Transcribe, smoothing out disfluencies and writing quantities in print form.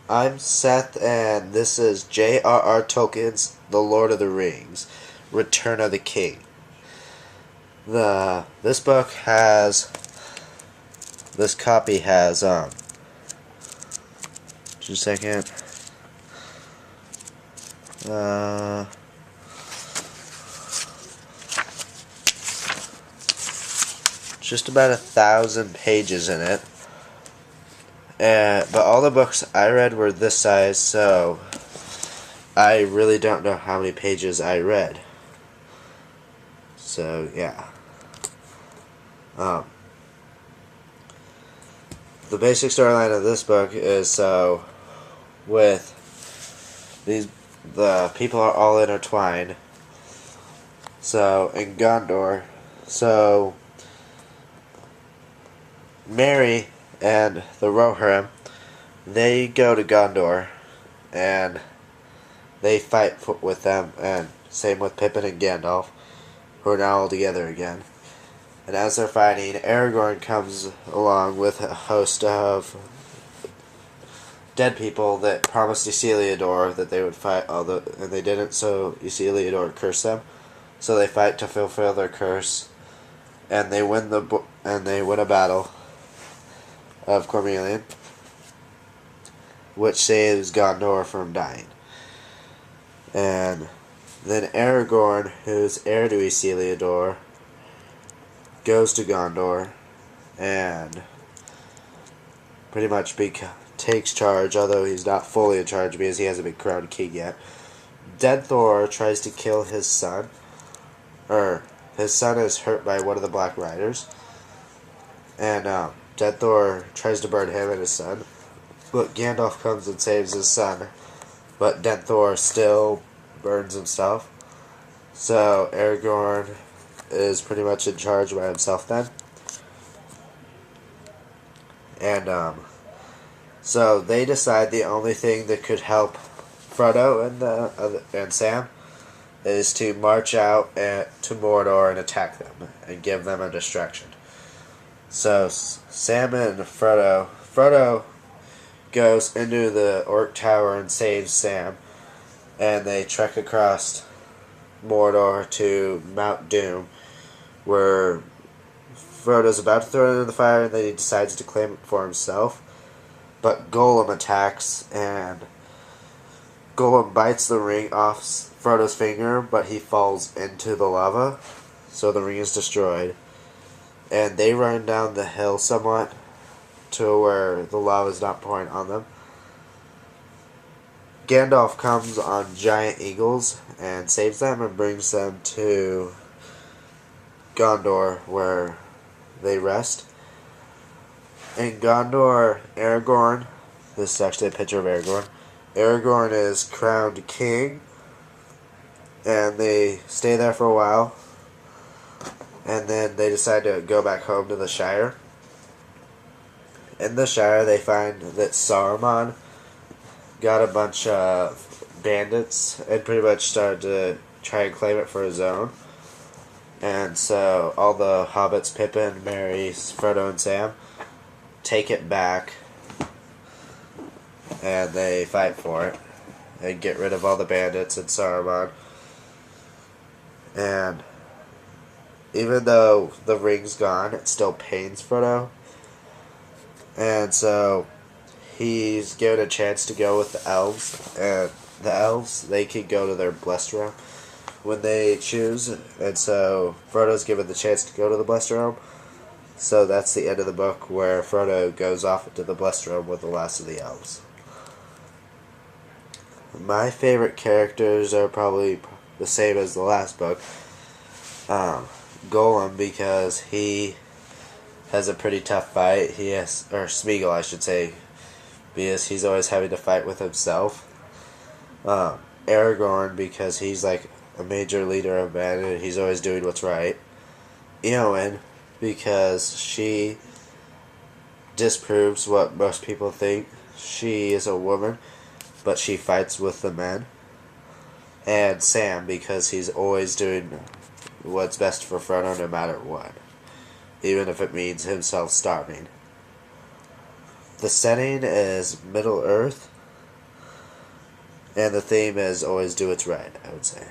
I'm Seth, and this is J.R.R. Tolkien's The Lord of the Rings, Return of the King. This copy has, just a second, just about 1,000 pages in it. But all the books I read were this size, so I really don't know how many pages I read. So, yeah. The basic storyline of this book is, the people are all intertwined. So, in Gondor, Merry and the Rohirrim, they go to Gondor, and they fight with them, and same with Pippin and Gandalf, who are now all together again. And as they're fighting, Aragorn comes along with a host of dead people that promised Isildur that they would fight, and they didn't, so Isildur cursed them. So they fight to fulfill their curse, and they win a battle of Cormelian, which saves Gondor from dying. And then Aragorn, who's heir to Isildur, goes to Gondor and pretty much takes charge, although he's not fully in charge because he hasn't been crowned king yet. Denethor tries to kill his son, or his son is hurt by one of the Black Riders, and Denethor tries to burn him and his son, but Gandalf comes and saves his son, but Denethor still burns himself. So Aragorn is pretty much in charge by himself then. And so they decide the only thing that could help Frodo and Sam is to march out to Mordor and attack them and give them a distraction. So Sam and Frodo goes into the Orc Tower and saves Sam, and they trek across Mordor to Mount Doom, where Frodo's about to throw it into the fire, and then he decides to claim it for himself. But Gollum attacks, and Gollum bites the ring off Frodo's finger, but he falls into the lava, so the ring is destroyed. And they run down the hill somewhat to where the lava is not pouring on them. Gandalf comes on giant eagles and saves them and brings them to Gondor, where they rest. In Gondor, Aragorn, this is actually a picture of Aragorn. Aragorn is crowned king, and they stay there for a while, and then they decide to go back home to the Shire. In the Shire, they find that Saruman got a bunch of bandits and pretty much started to try and claim it for his own. And so all the hobbits, Pippin, Merry, Frodo, and Sam, take it back, and they fight for it and get rid of all the bandits and Saruman. And even though the ring's gone, it still pains Frodo. And so he's given a chance to go with the elves, and the elves, they can go to their blessed realm when they choose, and so Frodo's given the chance to go to the blessed realm. So that's the end of the book, where Frodo goes off into the blessed realm with the last of the elves. My favorite characters are probably the same as the last book. Gollum, because he has a pretty tough fight. Or Smeagol, I should say, because he's always having to fight with himself. Aragorn, because he's like a major leader of men and he's always doing what's right. Eowyn, because she disproves what most people think. She is a woman, but she fights with the men. And Sam, because he's always doing what's best for Frodo no matter what, even if it means himself starving. The setting is Middle Earth, And the theme is always do what's right, I would say.